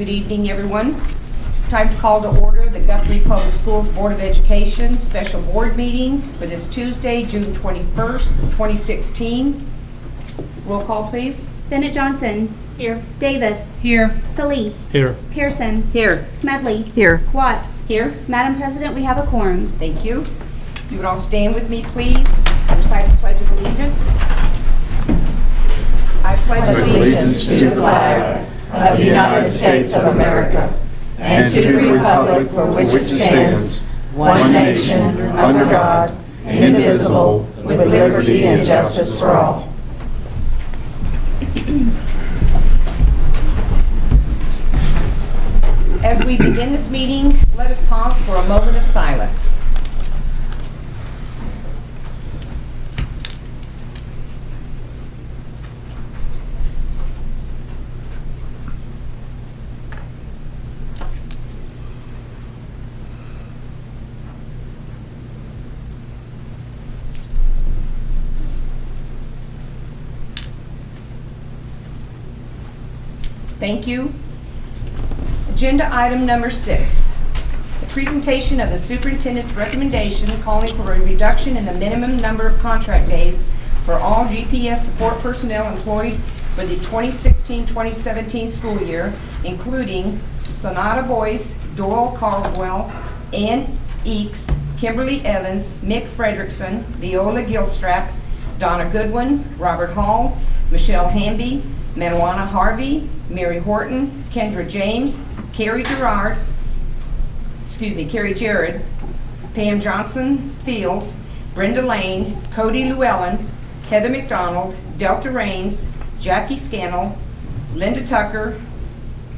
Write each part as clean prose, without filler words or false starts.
Good evening, everyone. It's time to call to order the Guthrie Public Schools Board of Education special board meeting for this Tuesday, June 21st, 2016. Roll call, please. Bennett Johnson. Here. Davis. Here. Salee. Here. Pearson. Here. Smedley. Here. Watts. Here. Madam President, we have a quorum. Thank you. You would all stand with me, please. Recite the Pledge of Allegiance. I pledge allegiance to the flag of the United States of America and to the republic for which it stands, one nation, under God, indivisible, with liberty and justice for all. As we begin this meeting, let us pause for a moment of silence. Thank you. Agenda item number 6, the presentation of the superintendent's recommendation calling for a reduction in the minimum number of contract days for all GPS support personnel employed for the 2016-2017 school year, including Sonata Boyce, Doyle Caldwell, Ann Eakes, Kimberly Evans, Mick Frederickson, Viola Gilstrap, Donna Goodwin, Robert Hall, Michelle Hamby, Manuana Harvey, Mary Horton, Kendra James, Carrie Jared, Pam Johnson Fields, Brenda Lane, Cody Llewellyn, Heather McDonald, Delta Raines, Jackie Scannell, Linda Tucker,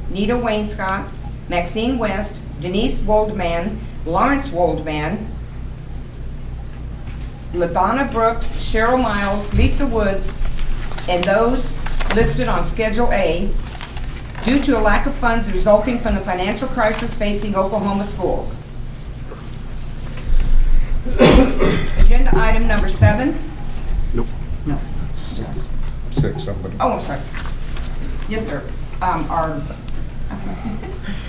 Nita Wainscott, Maxine West, Denise Woldman, Lawrence Woldman, LaDonna Brooks, Cheryl Miles, Lisa Woods, and those listed on Schedule A due to a lack of funds resulting from the financial crisis facing Oklahoma schools. Agenda item number 7. Nope. No. 6, somebody. Oh, I'm sorry. Yes, sir. I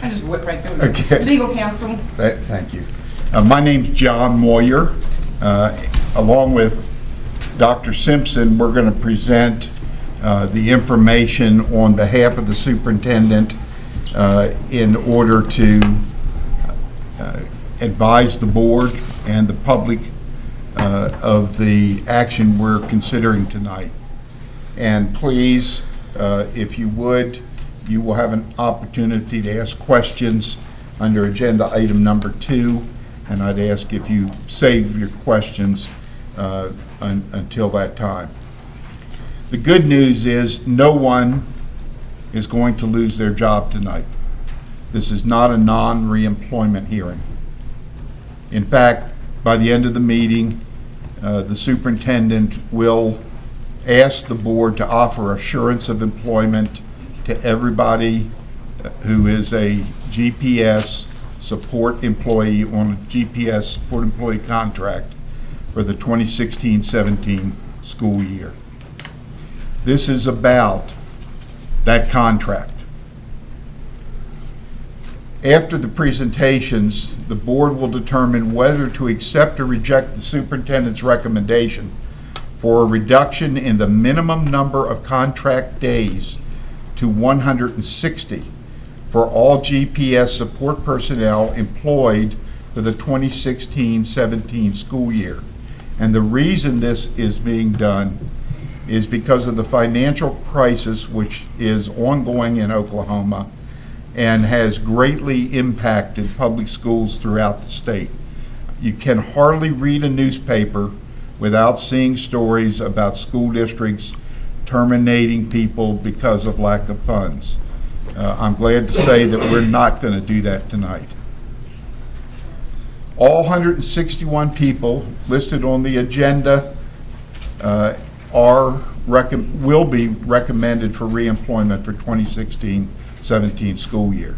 just whipped right through it. Okay. Legal counsel. Thank you. My name's John Moyer. Along with Dr. Simpson, we're going to present the information on behalf of the superintendent in order to advise the board and the public of the action we're considering tonight. And please, if you would, you will have an opportunity to ask questions under agenda item number 2, and I'd ask if you save your questions until that time. The good news is no one is going to lose their job tonight. This is not a non-reemployment hearing. In fact, by the end of the meeting, the superintendent will ask the board to offer assurance of employment to everybody who is a GPS support employee on a GPS support employee contract for the 2016-17 school year. This is about that contract. After the presentations, the board will determine whether to accept or reject the superintendent's recommendation for a reduction in the minimum number of contract days to 160 for all GPS support personnel employed for the 2016-17 school year. And the reason this is being done is because of the financial crisis which is ongoing in Oklahoma and has greatly impacted public schools throughout the state. You can hardly read a newspaper without seeing stories about school districts terminating people because of lack of funds. I'm glad to say that we're not going to do that tonight. All 161 people listed on the agenda will be recommended for reemployment for 2016-17 school year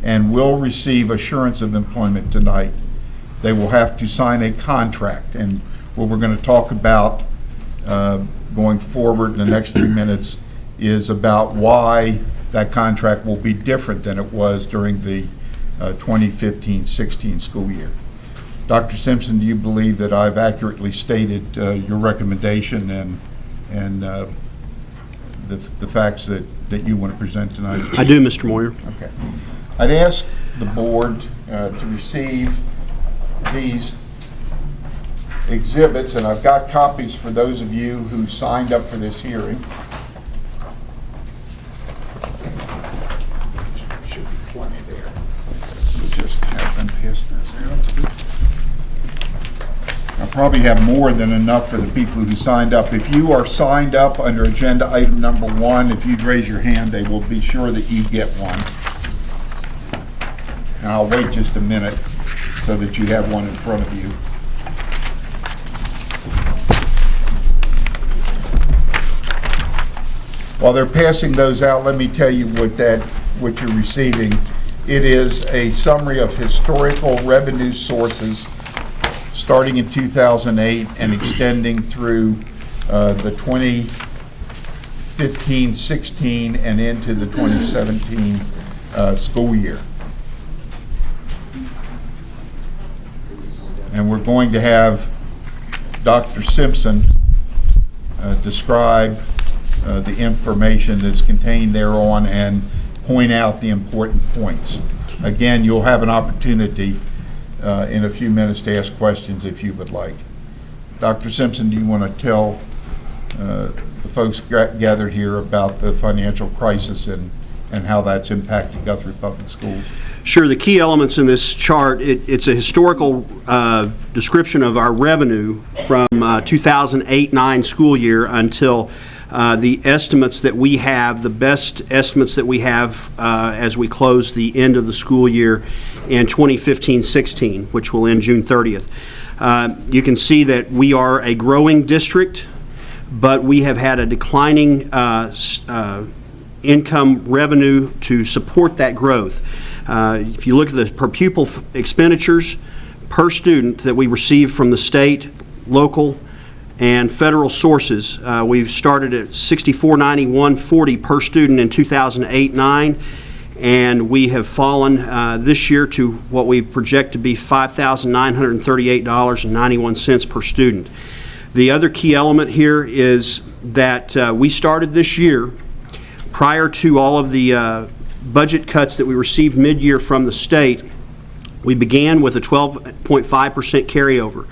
and will receive assurance of employment tonight. They will have to sign a contract, and what we're going to talk about going forward in the next 3 minutes is about why that contract will be different than it was during the 2015-16 school year. Dr. Simpson, do you believe that I've accurately stated your recommendation and the facts that you want to present tonight? I do, Mr. Moyer. Okay. I'd ask the board to receive these exhibits, and I've got copies for those of you who signed up for this hearing. Should be plenty there. We'll just have them pass those out. I probably have more than enough for the people who signed up. If you are signed up under agenda item number 1, if you'd raise your hand, they will be sure that you get one. And I'll wait just a minute so that you have one in front of you. While they're passing those out, let me tell you what you're receiving. It is a summary of historical revenue sources starting in 2008 and extending through the 2015-16 and into the 2017 school year. And we're going to have Dr. Simpson describe the information that's contained thereon and point out the important points. Again, you'll have an opportunity in a few minutes to ask questions if you would like. Dr. Simpson, do you want to tell the folks gathered here about the financial crisis and how that's impacted Guthrie Public Schools? Sure. The key elements in this chart, it's a historical description of our revenue from 2008-9 school year until the estimates that we have, the best estimates that we have as we close the end of the school year in 2015-16, which will end June 30th. You can see that we are a growing district, but we have had a declining income revenue to support that growth. If you look at the per pupil expenditures per student that we receive from the state, local, and federal sources, we've started at $64.91.40 per student in 2008-9, and we have fallen this year to what we project to be $5,938.91 per student. The other key element here is that we started this year prior to all of the budget cuts that we received mid-year from the state. We began with a 12.5% carryover.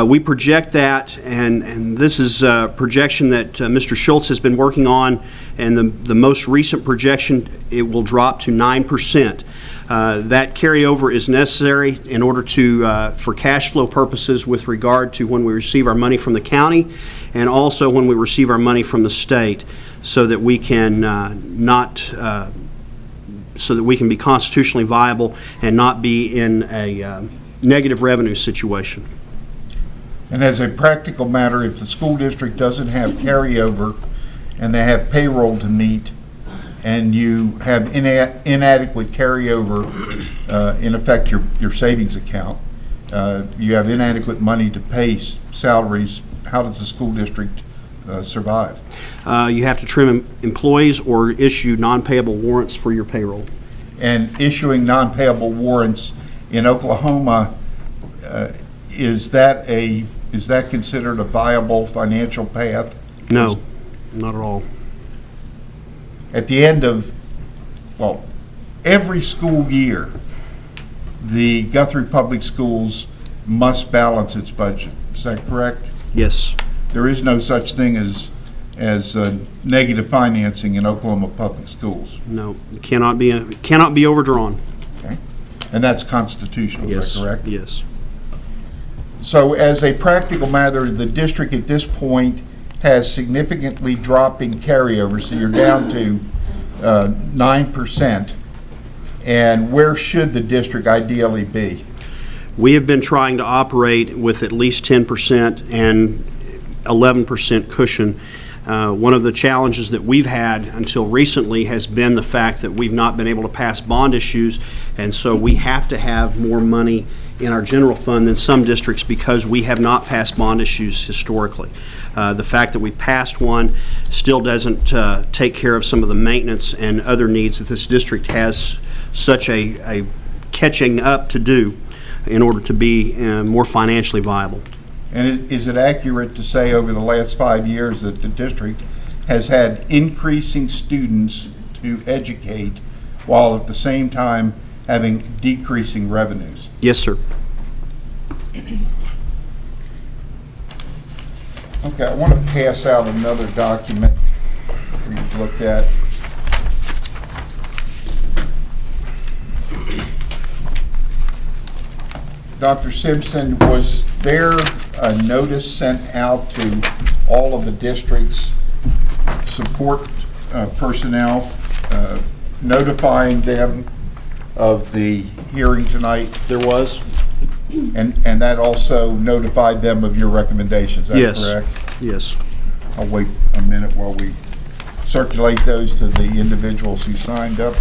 We project that, and this is a projection that Mr. Schultz has been working on, and the most recent projection, it will drop to 9%. That carryover is necessary in order to, for cash flow purposes with regard to when we receive our money from the county and also when we receive our money from the state, so that we can so that we can be constitutionally viable and not be in a negative revenue situation. And as a practical matter, if the school district doesn't have carryover and they have payroll to meet, and you have inadequate carryover, in effect your savings account, you have inadequate money to pay salaries, how does the school district survive? You have to trim employees or issue non-payable warrants for your payroll. And issuing non-payable warrants in Oklahoma, is that considered a viable financial path? No, not at all. At the end of, well, every school year, the Guthrie Public Schools must balance its budget. Is that correct? Yes. There is no such thing as negative financing in Oklahoma Public Schools. No, it cannot be overdrawn. Okay, and that's constitutional. Yes. Is that correct? Yes. So, as a practical matter, the district at this point has significantly dropping carryover. So you're down to 9%. And where should the district ideally be? We have been trying to operate with at least 10% and 11% cushion. One of the challenges that we've had until recently has been the fact that we've not been able to pass bond issues, and so we have to have more money in our general fund than some districts because we have not passed bond issues historically. The fact that we passed one still doesn't take care of some of the maintenance and other needs that this district has such a catching up to do in order to be more financially viable. And is it accurate to say over the last 5 years that the district has had increasing students to educate while at the same time having decreasing revenues? Yes, sir. Okay, I want to pass out another document for you to look at. Dr. Simpson, was there a notice sent out to all of the district's support personnel notifying them of the hearing tonight? There was? And that also notified them of your recommendations, is that Yes. correct? Yes. I'll wait a minute while we circulate those to the individuals who signed up.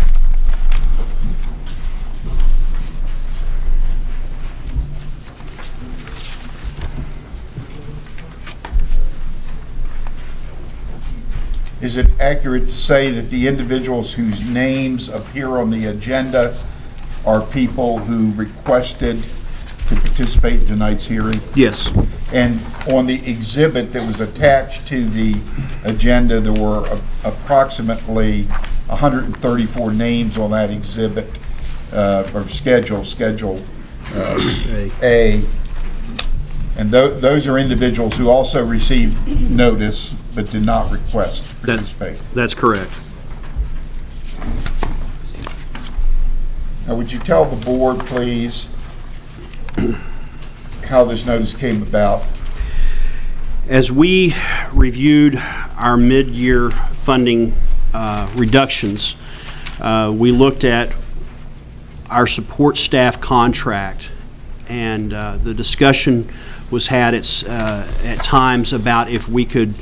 Is it accurate to say that the individuals whose names appear on the agenda are people who requested to participate in tonight's hearing? Yes. And on the exhibit that was attached to the agenda, there were approximately 134 names on that exhibit, or Schedule A. And those are individuals who also received notice but did not request to participate. That's correct. Now, would you tell the board, please, how this notice came about? As we reviewed our mid-year funding reductions, we looked at our support staff contract, and the discussion was had at times about if we could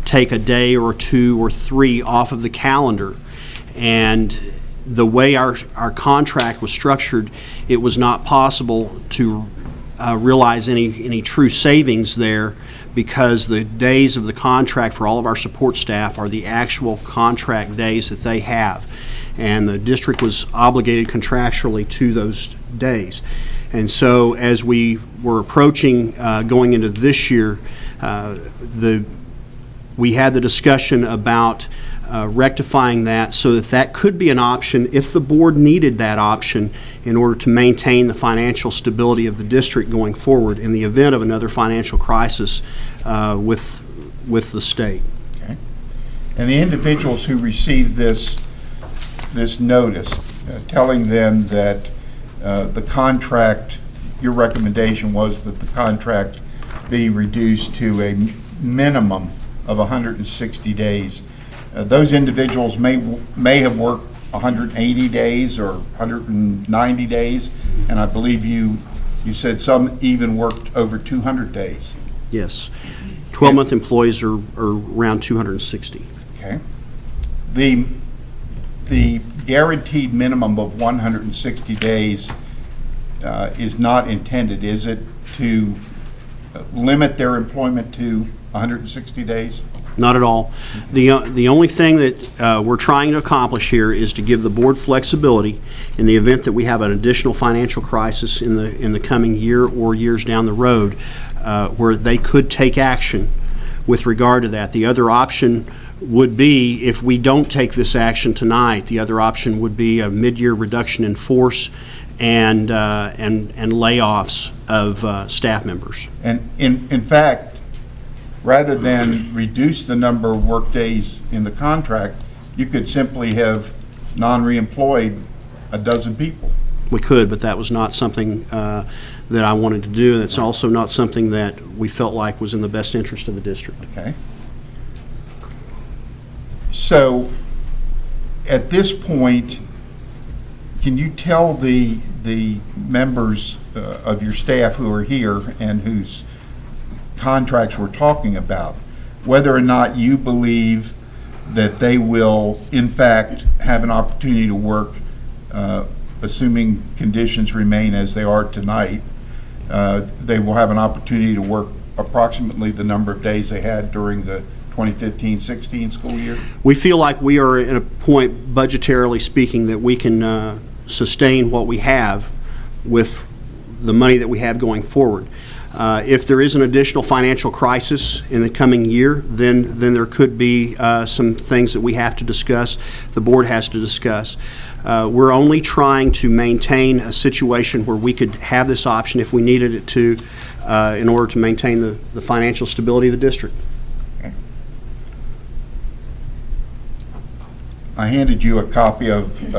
take a day or two or three off of the calendar. And the way our contract was structured, it was not possible to realize any true savings there, because the days of the contract for all of our support staff are the actual contract days that they have. And the district was obligated contractually to those days. And so as we were approaching going into this year, we had the discussion about rectifying that so that that could be an option if the board needed that option in order to maintain the financial stability of the district going forward in the event of another financial crisis with the state. Okay. And the individuals who received this notice telling them that the contract, your recommendation was that the contract be reduced to a minimum of 160 days. Those individuals may have worked 180 days or 190 days, and I believe you said some even worked over 200 days. Yes. 12-month employees are around 260. Okay. The guaranteed minimum of 160 days is not intended, is it, to limit their employment to 160 days? Not at all. The only thing that we're trying to accomplish here is to give the board flexibility in the event that we have an additional financial crisis in the coming year or years down the road, where they could take action with regard to that. The other option would be, if we don't take this action tonight, the other option would be a mid-year reduction in force and layoffs of staff members. And in fact, rather than reduce the number of workdays in the contract, you could simply have non-reemployed a dozen people. We could, but that was not something that I wanted to do, and it's also not something that we felt like was in the best interest of the district. Okay. So, at this point, can you tell the members of your staff who are here and whose contracts we're talking about, whether or not you believe that they will, in fact, have an opportunity to work, assuming conditions remain as they are tonight, they will have an opportunity to work approximately the number of days they had during the 2015-16 school year? We feel like we are at a point, budgetarily speaking, that we can sustain what we have with the money that we have going forward. If there is an additional financial crisis in the coming year, then there could be some things that we have to discuss, the board has to discuss. We're only trying to maintain a situation where we could have this option if we needed it to, in order to maintain the financial stability of the district. I handed you a copy of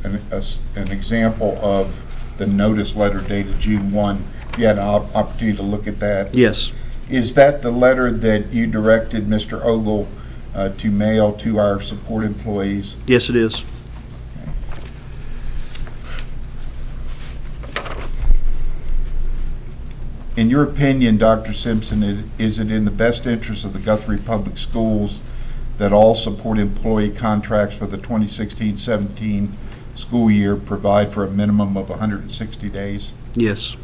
an example of the notice letter dated June 1. You had an opportunity to look at that. Yes. Is that the letter that you directed Mr. Ogle to mail to our support employees? Yes, it is. In your opinion, Dr. Simpson, is it in the best interest of the Guthrie Public Schools that all support employee contracts for the 2016-17 school year provide for a minimum of 160 days? Yes.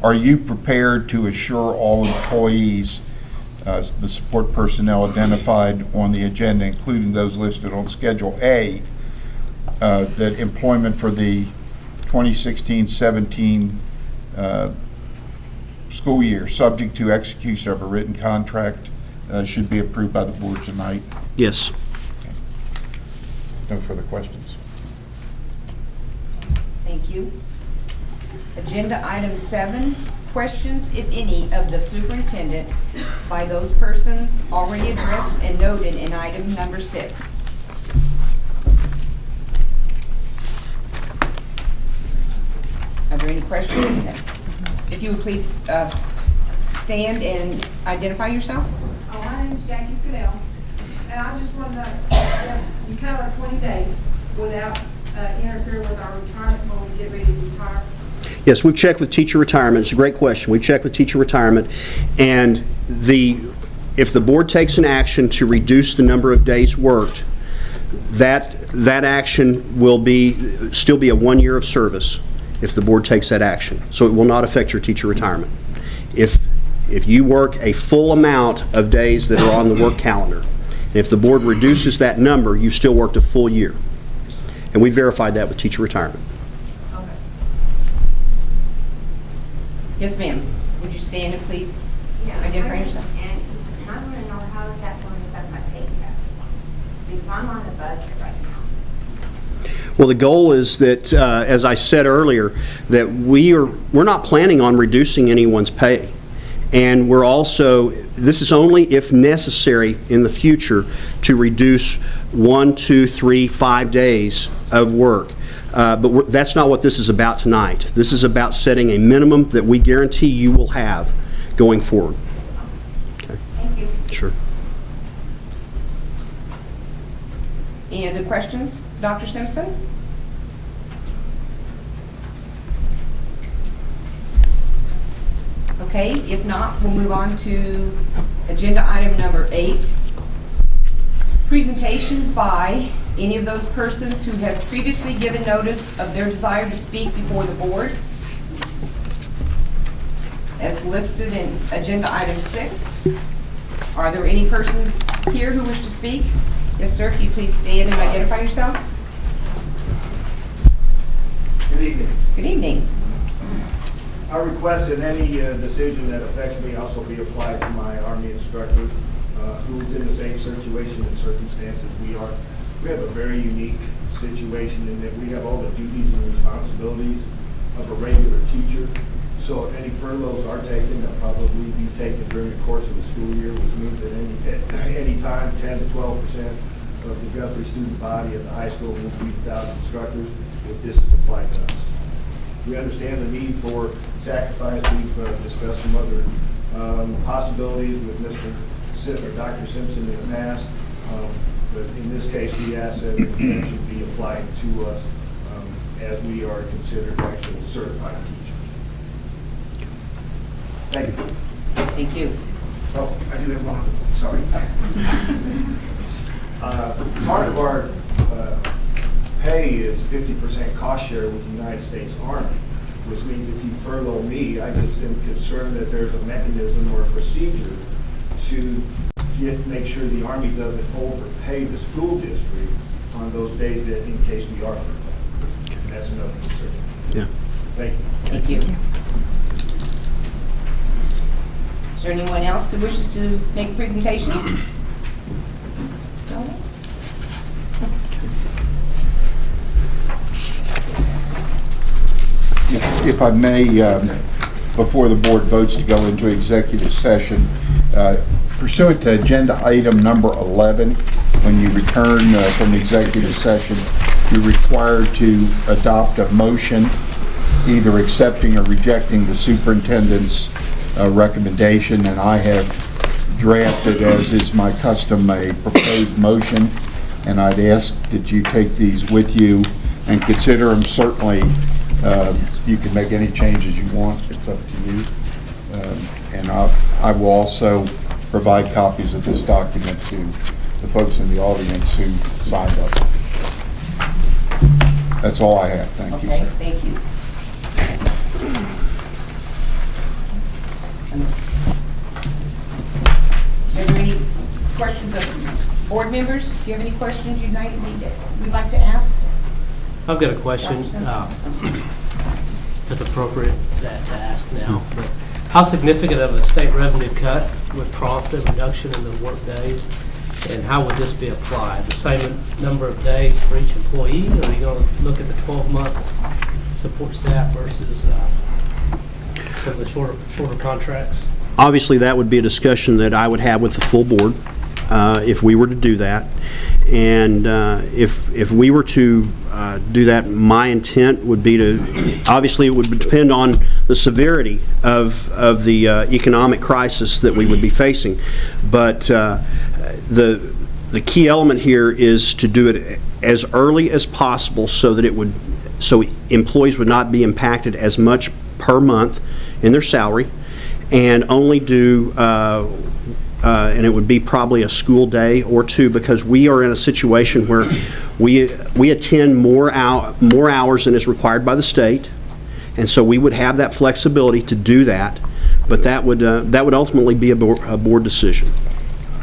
Are you prepared to assure all employees, the support personnel identified on the agenda, including those listed on Schedule A, that employment for the 2016-17 school year, subject to execution of a written contract, should be approved by the board tonight? Yes. No further questions. Thank you. Agenda item 7, questions, if any, of the superintendent by those persons already addressed and noted in item number 6. Are there any questions? If you would please stand and identify yourself. Oh, my name's Jackie Scudell, and I just want to know, you cover 20 days without interfering with our retirement when we get ready to retire. Yes, we've checked with teacher retirement. It's a great question. We've checked with teacher retirement, and if the board takes an action to reduce the number of days worked, that action will still be a 1 year of service if the board takes that action. So it will not affect your teacher retirement. If you work a full amount of days that are on the work calendar, and if the board reduces that number, you've still worked a full year. And we verified that with teacher retirement. Okay. Yes, ma'am. Would you stand and please Yeah, identify yourself? And I want to know how is that going to affect my paycheck? Because I'm on the budget right now. Well, the goal is that, as I said earlier, that we're not planning on reducing anyone's pay. And we're also, this is only if necessary in the future to reduce 1, 2, 3, 5 days of work. But that's not what this is about tonight. This is about setting a minimum that we guarantee you will have going forward. Okay. Thank you. Sure. Any other questions, Dr. Simpson? Okay, if not, we'll move on to agenda item number 8. Presentations by any of those persons who have previously given notice of their desire to speak before the board, as listed in agenda item 6. Are there any persons here who wish to speak? Yes, sir, if you please stand and identify yourself. Good evening. Good evening. I request that any decision that affects me also be applied to my Army instructor, who's in the same situation and circumstances we are. We have a very unique situation in that we have all the duties and responsibilities of a regular teacher. So if any furloughs are taken, they'll probably be taken during the course of the school year, which means that at any time, 10 to 12% of the Guthrie student body at the high school will be without instructors if this is applied to us. We understand the need for sacrifice. We've discussed some other possibilities with Dr. Simpson in the past. But in this case, we ask that it should be applied to us as we are considered actual certified teachers. Thank you. Thank you. Oh, I do have one. Sorry. Part of our pay is 50% cost share with the United States Army. which means if you furlough me, I just am concerned that there's a mechanism or a procedure to make sure the Army doesn't overpay the school district on those days that in case we are furloughed. And that's another concern. Yeah. Thank you. Thank you. Is there anyone else who wishes to make a presentation? No? If I may, before the board votes to go into executive session, pursuant to agenda item number 11, when you return from executive session, you're required to adopt a motion either accepting or rejecting the superintendent's recommendation, and I have drafted, as is my custom, a proposed motion, and I'd ask that you take these with you and consider them. Certainly, you can make any changes you want. It's up to you. And I will also provide copies of this document to the folks in the audience who signed up. That's all I have. Thank you. Okay, thank you. Are there any questions of board members? Do you have any questions you'd like to ask? I've got a question. If it's appropriate to ask now, but how significant of a state revenue cut would prompt a reduction in the work days, and how would this be applied? The same number of days for each employee, or are you going to look at the 12-month support staff versus some of the shorter contracts? Obviously, that would be a discussion that I would have with the full board if we were to do that. And if we were to do that, my intent would be to, obviously it would depend on the severity of the economic crisis that we would be facing. But the key element here is to do it as early as possible so that so employees would not be impacted as much per month in their salary, and only do and it would be probably a school day or two, because we are in a situation where we attend more hours than is required by the state, and so we would have that flexibility to do that, but that would ultimately be a board decision.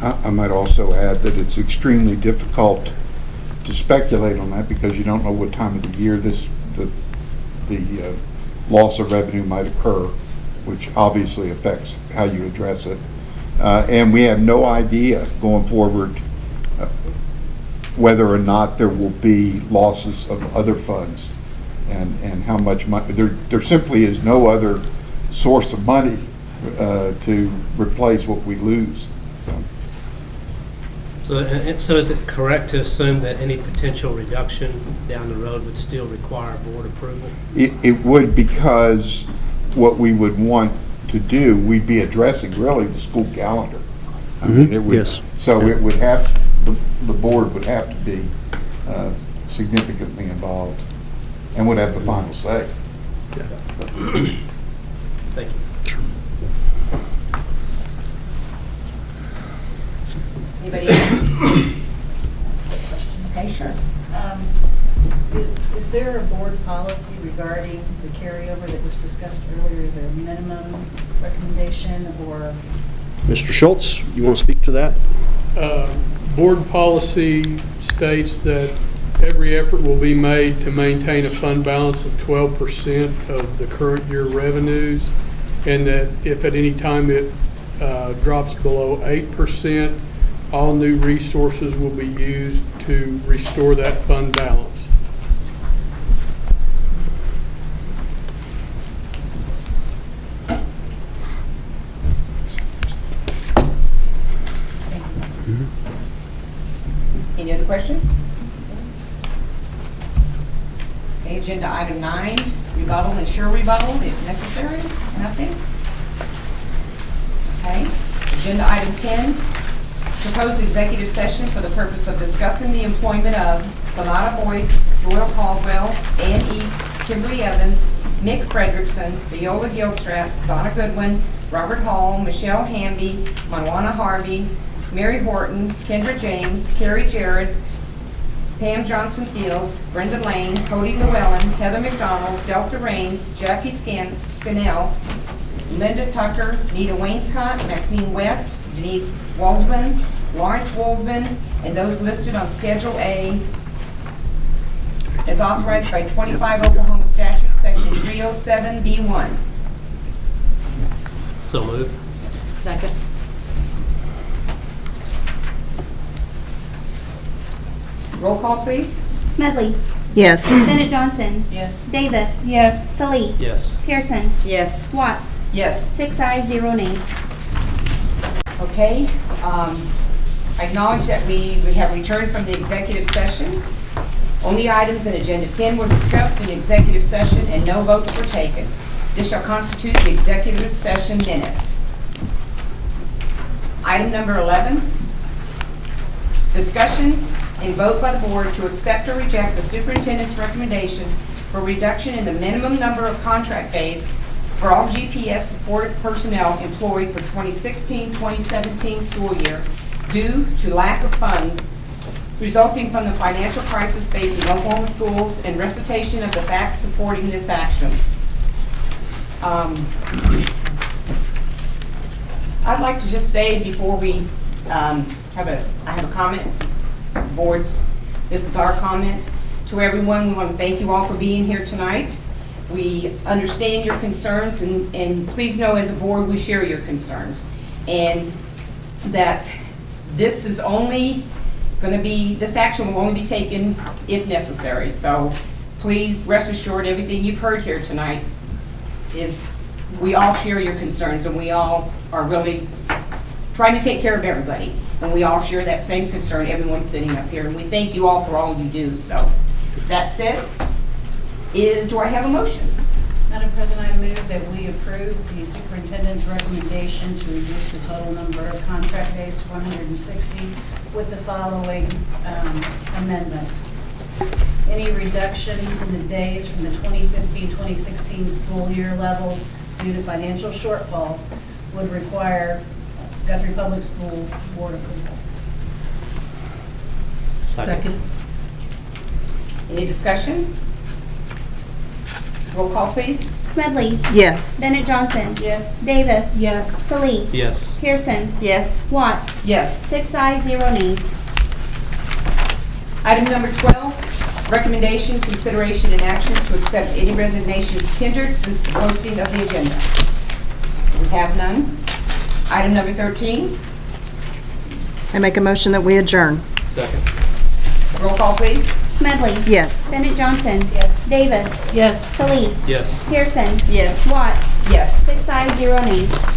I might also add that it's extremely difficult to speculate on that, because you don't know what time of the year the loss of revenue might occur, which obviously affects how you address it. And we have no idea going forward whether or not there will be losses of other funds, and how much money. There simply is no other source of money to replace what we lose. So is it correct to assume that any potential reduction down the road would still require board approval? It would, because what we would want to do, we'd be addressing really the school calendar. I mean, it would, yes. So it would have, the board would have to be significantly involved and would have the final say. Thank you. Anybody else? Okay, sure. Is there a board policy regarding the carryover that was discussed earlier? Is there a minimum recommendation, or? Mr. Schultz, you want to speak to that? Board policy states that every effort will be made to maintain a fund balance of 12% of the current year revenues, and that if at any time it drops below 8%, all new resources will be used to restore that fund balance. Any other questions? Okay, agenda item 9, rebuttal and sure rebuttal if necessary. Nothing? Okay. Agenda item 10, proposed executive session for the purpose of discussing the employment of Sonata Boyce, Doyle Caldwell, Ann Eaps, Kimberly Evans, Mick Frederickson, Viola Gilstrap, Donna Goodwin, Robert Hall, Michelle Hamby, Moana Harvey, Mary Horton, Kendra James, Carrie Jarrett, Pam Johnson Fields, Brenda Lane, Cody Llewellyn, Heather McDonald, Delta Rains, Jackie Scannell, Linda Tucker, Nita Wainscott, Maxine West, Denise Waldman, Lawrence Waldman, and those listed on Schedule A as authorized by 25 Oklahoma Statute, Section 307B1. So moved. Second. Roll call, please. Smedley. Yes. Bennett Johnson. Yes. Davis. Yes. Salee. Yes. Pearson. Yes. Watts. Yes. 6 ayes, 0 nays. Okay. I acknowledge that we have returned from the executive session. Only items in Agenda 10 were discussed in executive session and no votes were taken. This shall constitute the executive session minutes. Item number 11, discussion and vote by the board to accept or reject the superintendent's recommendation for reduction in the minimum number of contract days for all GPS supported personnel employed for 2016-2017 school year due to lack of funds resulting from the financial crisis facing Oklahoma schools and recitation of the facts supporting this action. I'd like to just say before we I have a comment. Boards, this is our comment to everyone. We want to thank you all for being here tonight. We understand your concerns, and please know as a board we share your concerns. And that this is only going to be, this action will only be taken if necessary. So please rest assured everything you've heard here tonight is we all share your concerns, and we all are really trying to take care of everybody. And we all share that same concern, everyone sitting up here. And we thank you all for all you do. So that said, do I have a motion? Madam President, I move that we approve the superintendent's recommendation to reduce the total number of contract days to 160 with the following amendment. Any reduction in the days from the 2015-2016 school year levels due to financial shortfalls would require Guthrie Public School Board approval. Second. Any discussion? Roll call, please. Smedley. Yes. Bennett Johnson. Yes. Davis. Yes. Salee. Yes. Pearson. Yes. Watts. Yes. 6 ayes, 0 nays. Item number 12, recommendation, consideration, and action to accept any resignations tendered since the posting of the agenda. We have none. Item number 13, I make a motion that we adjourn. Second. roll call, please. Smedley. Yes. Bennett Johnson. Yes. Davis. Yes. Salee. Yes. Pearson. Yes. Watts. Yes. 6 ayes, 0 nays.